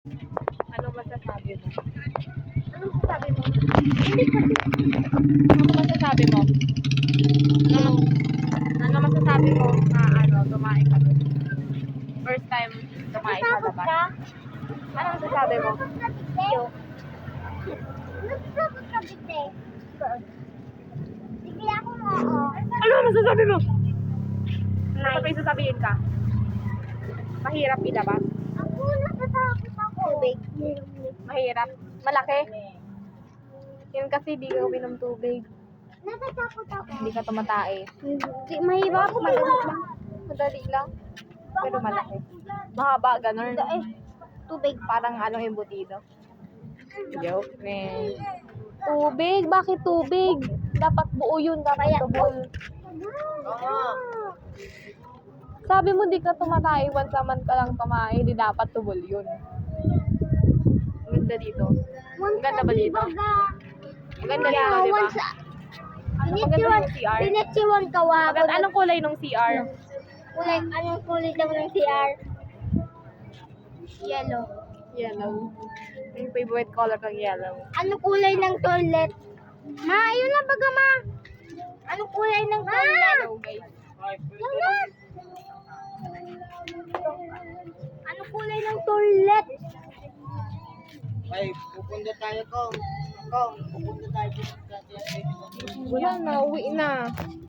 Ano masasabi mo? Ano sabi mo? Ano masasabi mo? Ano masasabi mo na tumae ka doon? First time tumae sa Natakot labas. ka? Ano masasabi mo? Iyo. Natakot ka, bite. Sige ako mo, oh. Ano masasabi mo? Ano pa sasabihin ka? Mahirap ilabas? Ako, natatakot ako. Tubig. Mahirap? Malaki? Yan kasi di ka uminom tubig. Natatakot ako. Hindi ka tumatae. Mahirap. Madali lang. Pero malaki. Mahaba, ganun. Tubig. Parang embutido. Joke, man. Tubig? Bakit tubig? Dapat buo yun. Dapat tubol. Sabi mo di ka tumatae. Once a month ka lang tumae. Di dapat tubol yun. Ang ganda dito. Ang ganda ba dito? Maganda dito, di ba? Maganda yung CR. Pinitsiwan ka wa. Maganda. Anong kulay ng CR? Anong kulay daw ng CR? Yellow. Yellow. Yung favorite color ng yellow. Anong kulay ng toilet? Ma, ayun na baga ma. Anong kulay ng toilet? Yellow, guys. Yan na. Anong kulay ng toilet? Ay, pupunta tayo kong. Pupunta tayo dito. Wala na, uwi na.